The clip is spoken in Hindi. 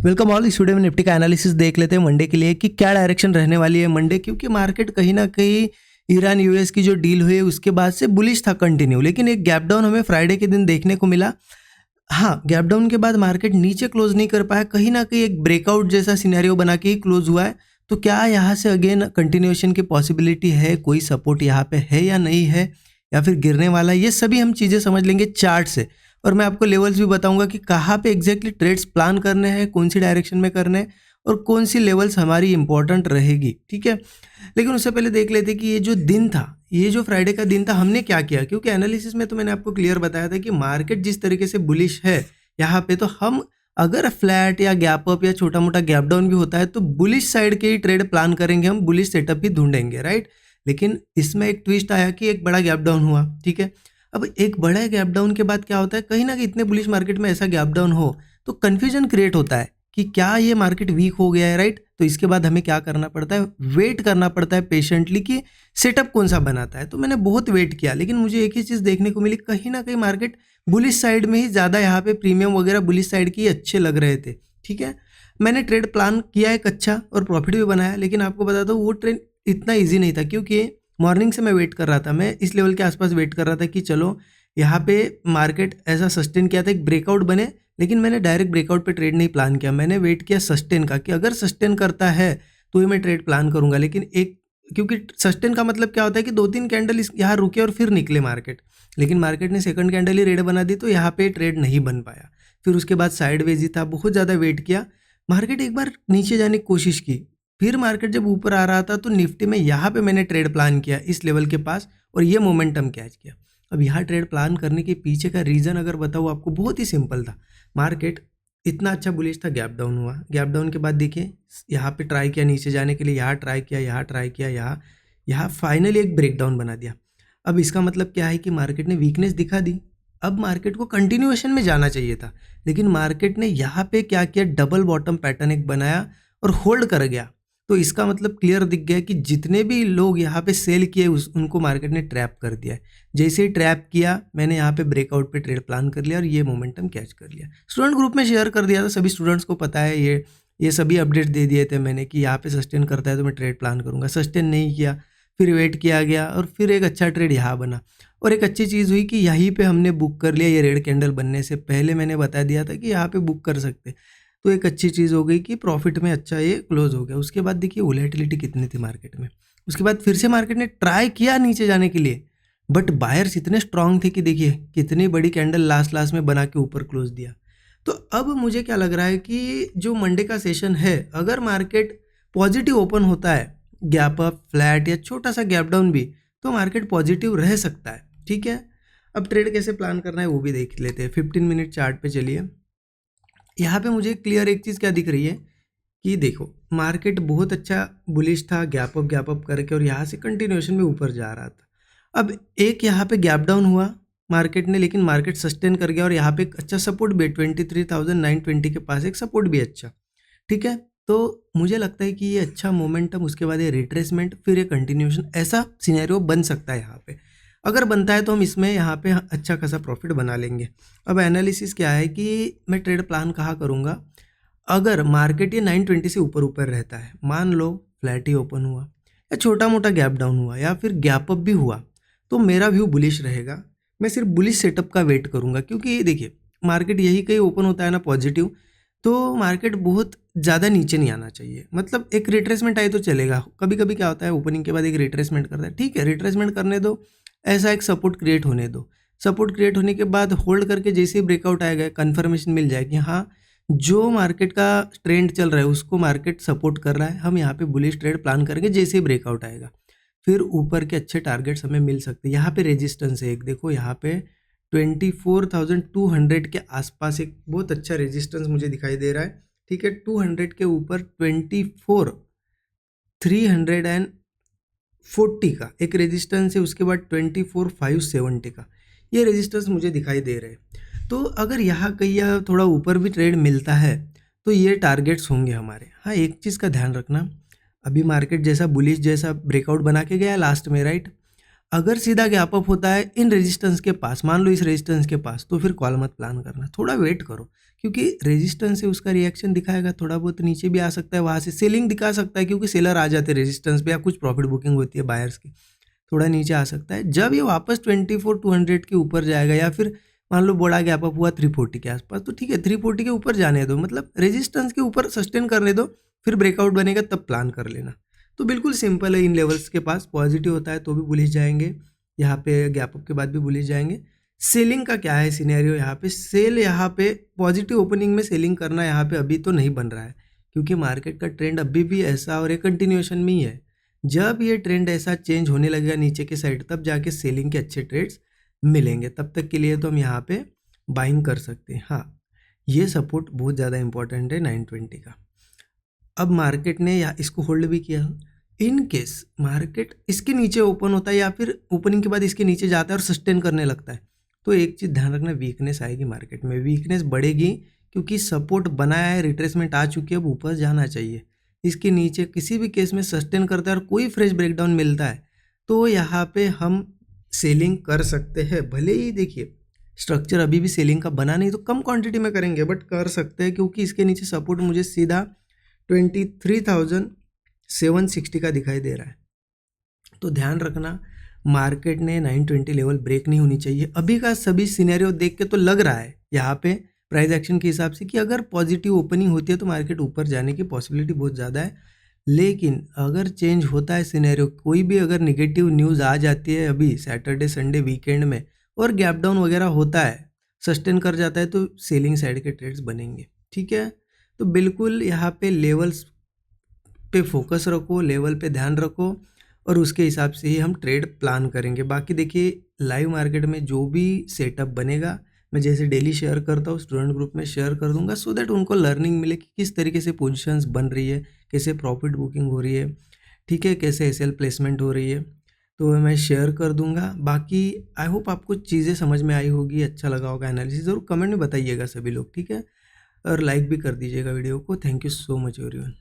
Welcome all. इस वीडियो में निफ्टी का एनालिसिस देख लेते हैं मंडे के लिए कि क्या डायरेक्शन रहने वाली है मंडे, क्योंकि मार्केट कहीं ना कहीं ईरान यूएस की जो डील हुई उसके बाद से बुलिश था कंटिन्यू, लेकिन एक गैप डाउन हमें फ्राइडे के दिन देखने को मिला। हाँ, गैप डाउन के बाद मार्केट नीचे क्लोज नहीं कर पाया, कहीं ना कहीं एक ब्रेकआउट जैसा सिनेरियो बना के ही क्लोज हुआ है। तो क्या यहाँ से अगेन कंटिन्यूएशन की पॉसिबिलिटी है, कोई सपोर्ट यहाँ पे है या नहीं है, या फिर गिरने वाला है, ये सभी हम चीज़ें समझ लेंगे चार्ट से। और मैं आपको लेवल्स भी बताऊंगा कि कहाँ पे एग्जैक्टली ट्रेड्स प्लान करने हैं, कौन सी डायरेक्शन में करने हैं और कौन सी लेवल्स हमारी इंपॉर्टेंट रहेगी। ठीक है, लेकिन उससे पहले देख लेते कि ये जो दिन था, ये जो फ्राइडे का दिन था, हमने क्या किया। क्योंकि एनालिसिस में तो मैंने आपको क्लियर बताया था कि मार्केट जिस तरीके से बुलिश है यहाँ पे, तो हम अगर फ्लैट या गैप अप या छोटा मोटा गैप डाउन भी होता है तो बुलिश साइड के ही ट्रेड प्लान करेंगे, हम बुलिश सेटअप भी ढूंढेंगे, राइट। लेकिन इसमें एक ट्विस्ट आया कि एक बड़ा गैप डाउन हुआ। ठीक है, अब एक बड़ा गैप डाउन के बाद क्या होता है, कहीं ना कहीं इतने बुलिश मार्केट में ऐसा गैप डाउन हो तो कंफ्यूजन क्रिएट होता है कि क्या ये मार्केट वीक हो गया है, राइट। तो इसके बाद हमें क्या करना पड़ता है, वेट करना पड़ता है पेशेंटली कि सेटअप कौन सा बनाता है। तो मैंने बहुत वेट किया, लेकिन मुझे एक ही चीज़ देखने को मिली, कहीं ना कहीं मार्केट बुलिश साइड में ही ज़्यादा, यहाँ पे प्रीमियम वगैरह बुलिश साइड के ही अच्छे लग रहे थे। ठीक है, मैंने ट्रेड प्लान किया एक अच्छा और प्रॉफिट भी बनाया, लेकिन आपको बता दो वो ट्रेड इतना ईजी नहीं था, क्योंकि मॉर्निंग से मैं वेट कर रहा था, मैं इस लेवल के आसपास वेट कर रहा था कि चलो यहाँ पे मार्केट ऐसा सस्टेन किया था, एक ब्रेकआउट बने। लेकिन मैंने डायरेक्ट ब्रेकआउट पे ट्रेड नहीं प्लान किया, मैंने वेट किया सस्टेन का, कि अगर सस्टेन करता है तो ही मैं ट्रेड प्लान करूंगा। लेकिन एक, क्योंकि सस्टेन का मतलब क्या होता है कि 2-3 कैंडल यहाँ रुके और फिर निकले मार्केट, लेकिन मार्केट ने सेकंड कैंडल ही रेड बना दी, तो यहाँ पे ट्रेड नहीं बन पाया। फिर उसके बाद साइडवेज ही था, बहुत ज़्यादा वेट किया। मार्केट एक बार नीचे जाने की कोशिश की, फिर मार्केट जब ऊपर आ रहा था तो निफ्टी में यहाँ पे मैंने ट्रेड प्लान किया इस लेवल के पास, और ये मोमेंटम कैच किया। अब यहाँ ट्रेड प्लान करने के पीछे का रीज़न अगर बताऊँ आपको, बहुत ही सिंपल था। मार्केट इतना अच्छा बुलिश था, गैप डाउन हुआ, गैप डाउन के बाद देखिए यहाँ पे ट्राई किया नीचे जाने के लिए, यहाँ ट्राई किया, यहाँ ट्राई किया, यहाँ फाइनली एक ब्रेकडाउन बना दिया। अब इसका मतलब क्या है कि मार्केट ने वीकनेस दिखा दी। अब मार्केट को कंटिन्यूएशन में जाना चाहिए था, लेकिन मार्केट ने यहाँ पे क्या किया, डबल बॉटम पैटर्न एक बनाया और होल्ड कर गया। तो इसका मतलब क्लियर दिख गया कि जितने भी लोग यहाँ पे सेल किए उनको मार्केट ने ट्रैप कर दिया है। जैसे ही ट्रैप किया, मैंने यहाँ पे ब्रेकआउट पे ट्रेड प्लान कर लिया और ये मोमेंटम कैच कर लिया। स्टूडेंट ग्रुप में शेयर कर दिया था, सभी स्टूडेंट्स को पता है, ये सभी अपडेट दे दिए थे मैंने कि यहाँ पे सस्टेन करता है तो मैं ट्रेड प्लान करूँगा। सस्टेन नहीं किया, फिर वेट किया गया और फिर एक अच्छा ट्रेड यहाँ बना। और एक अच्छी चीज़ हुई कि यहीं पे हमने बुक कर लिया, ये रेड कैंडल बनने से पहले मैंने बता दिया था कि यहाँ पे बुक कर सकते। तो एक अच्छी चीज़ हो गई कि प्रॉफिट में अच्छा ये क्लोज हो गया। उसके बाद देखिए वोलेटिलिटी कितनी थी मार्केट में। उसके बाद फिर से मार्केट ने ट्राई किया नीचे जाने के लिए, बट बायर्स इतने स्ट्रांग थे कि देखिए कितनी बड़ी कैंडल लास्ट में बना के ऊपर क्लोज दिया। तो अब मुझे क्या लग रहा है कि जो मंडे का सेशन है, अगर मार्केट पॉजिटिव ओपन होता है, गैप अप, फ्लैट या छोटा सा गैप डाउन भी, तो मार्केट पॉजिटिव रह सकता है। ठीक है, अब ट्रेड कैसे प्लान करना है वो भी देख लेते हैं। 15 मिनट चार्ट पे चलिए। यहाँ पे मुझे क्लियर एक चीज़ क्या दिख रही है कि देखो मार्केट बहुत अच्छा बुलिश था, गैप अप करके, और यहाँ से कंटिन्यूएशन में ऊपर जा रहा था। अब एक यहाँ पे गैप डाउन हुआ मार्केट ने, लेकिन मार्केट सस्टेन कर गया और यहाँ पे एक अच्छा सपोर्ट भी, 23,920 के पास एक सपोर्ट भी अच्छा। ठीक है, तो मुझे लगता है कि ये अच्छा मोमेंटम, उसके बाद ये रिट्रेसमेंट, फिर ये कंटिन्यूएशन, ऐसा सिनेरियो बन सकता है यहाँ पे। अगर बनता है तो हम इसमें यहाँ पे अच्छा खासा प्रॉफिट बना लेंगे। अब एनालिसिस क्या है कि मैं ट्रेड प्लान कहाँ करूँगा, अगर मार्केट ये 920 से ऊपर रहता है, मान लो फ्लैट ही ओपन हुआ या छोटा मोटा गैप डाउन हुआ या फिर गैप अप भी हुआ, तो मेरा व्यू बुलिश रहेगा। मैं सिर्फ बुलिश सेटअप का वेट करूँगा, क्योंकि देखिए मार्केट यही कहीं ओपन होता है ना पॉजिटिव, तो मार्केट बहुत ज़्यादा नीचे नहीं आना चाहिए। मतलब एक रिट्रेसमेंट आए तो चलेगा, कभी कभी क्या होता है ओपनिंग के बाद एक रिट्रेसमेंट करता है, ठीक है रिट्रेसमेंट करने दो, ऐसा एक सपोर्ट क्रिएट होने दो। सपोर्ट क्रिएट होने के बाद होल्ड करके जैसे ही ब्रेकआउट आएगा, कन्फर्मेशन मिल जाएगी हाँ जो मार्केट का ट्रेंड चल रहा है उसको मार्केट सपोर्ट कर रहा है, हम यहाँ पे बुलिश ट्रेड प्लान करेंगे। जैसे ही ब्रेकआउट आएगा फिर ऊपर के अच्छे टारगेट्स हमें मिल सकते हैं। यहाँ पे रेजिस्टेंस है एक, देखो यहाँ पे 24,200 के आसपास एक बहुत अच्छा रेजिस्टेंस मुझे दिखाई दे रहा है। ठीक है, 200 के ऊपर 24,340 का एक रेजिस्टेंस है, उसके बाद 24,570 का ये रेजिस्टेंस मुझे दिखाई दे रहे हैं। तो अगर यहाँ कहीं थोड़ा ऊपर भी ट्रेड मिलता है तो ये टारगेट्स होंगे हमारे। हाँ, एक चीज़ का ध्यान रखना, अभी मार्केट जैसा बुलिश जैसा ब्रेकआउट बना के गया लास्ट में, राइट। अगर सीधा गैप अप होता है इन रेजिस्टेंस के पास, मान लो इस रेजिस्टेंस के पास, तो फिर कॉल मत प्लान करना, थोड़ा वेट करो, क्योंकि रेजिस्टेंस से उसका रिएक्शन दिखाएगा, थोड़ा बहुत नीचे भी आ सकता है, वहाँ से सेलिंग दिखा सकता है, क्योंकि सेलर आ जाते हैं रेजिस्टेंस पे या कुछ प्रॉफिट बुकिंग होती है बायर्स की, थोड़ा नीचे आ सकता है। जब ये वापस 24,200 के ऊपर जाएगा या फिर मान लो बड़ा गैप अप हुआ 340 के आसपास, तो ठीक है 340 के ऊपर जाने दो, मतलब रेजिस्टेंस के ऊपर सस्टेन करने दो, फिर ब्रेकआउट बनेगा तब प्लान कर लेना। तो बिल्कुल सिंपल है, इन लेवल्स के पास पॉजिटिव होता है तो भी बुलिश जाएंगे, यहाँ पे गैप अप के बाद भी बुलिश जाएंगे। सेलिंग का क्या है सिनेरियो, यहाँ पे सेल, यहाँ पे पॉजिटिव ओपनिंग में सेलिंग करना यहाँ पे अभी तो नहीं बन रहा है, क्योंकि मार्केट का ट्रेंड अभी भी ऐसा और एक कंटिन्यूएशन में ही है। जब ये ट्रेंड ऐसा चेंज होने लगेगा नीचे के साइड, तब जाके सेलिंग के अच्छे ट्रेड्स मिलेंगे, तब तक के लिए तो हम यहाँ पे बाइंग कर सकते हैं। हाँ, ये सपोर्ट बहुत ज़्यादा इंपॉर्टेंट है 920 का। अब मार्केट ने या इसको होल्ड भी किया, इन केस मार्केट इसके नीचे ओपन होता है या फिर ओपनिंग के बाद इसके नीचे जाता है और सस्टेन करने लगता है, तो एक चीज़ ध्यान रखना, वीकनेस आएगी मार्केट में, वीकनेस बढ़ेगी, क्योंकि सपोर्ट बनाया है, रिट्रेसमेंट आ चुकी है, अब ऊपर जाना चाहिए। इसके नीचे किसी भी केस में सस्टेन करता है और कोई फ्रेश ब्रेकडाउन मिलता है, तो यहाँ पे हम सेलिंग कर सकते हैं। भले ही देखिए स्ट्रक्चर अभी भी सेलिंग का बना नहीं, तो कम क्वांटिटी में करेंगे, बट कर सकते हैं, क्योंकि इसके नीचे सपोर्ट मुझे सीधा 23,760 का दिखाई दे रहा है। तो ध्यान रखना, मार्केट ने 920 लेवल ब्रेक नहीं होनी चाहिए। अभी का सभी सिनेरियो देख के तो लग रहा है यहाँ पे प्राइस एक्शन के हिसाब से कि अगर पॉजिटिव ओपनिंग होती है तो मार्केट ऊपर जाने की पॉसिबिलिटी बहुत ज़्यादा है, लेकिन अगर चेंज होता है सिनेरियो, कोई भी अगर निगेटिव न्यूज़ आ जाती है अभी सैटरडे संडे वीकेंड में और गैप डाउन वगैरह होता है, सस्टेन कर जाता है, तो सेलिंग साइड के ट्रेड्स बनेंगे। ठीक है, तो बिल्कुल यहाँ पे लेवल्स पे फोकस रखो, लेवल पे ध्यान रखो, और उसके हिसाब से ही हम ट्रेड प्लान करेंगे। बाकी देखिए लाइव मार्केट में जो भी सेटअप बनेगा, मैं जैसे डेली शेयर करता हूँ स्टूडेंट ग्रुप में शेयर कर दूंगा, सो दैट उनको लर्निंग मिले कि किस तरीके से पोजीशंस बन रही है, कैसे प्रॉफिट बुकिंग हो रही है, ठीक है, कैसे एसएल प्लेसमेंट हो रही है, तो मैं शेयर कर दूंगा। बाकी आई होप आपको चीज़ें समझ में आई होगी, अच्छा लगा होगा एनालिसिस, ज़रूर कमेंट में बताइएगा सभी लोग, ठीक है, और लाइक भी कर दीजिएगा वीडियो को। Thank you so much everyone.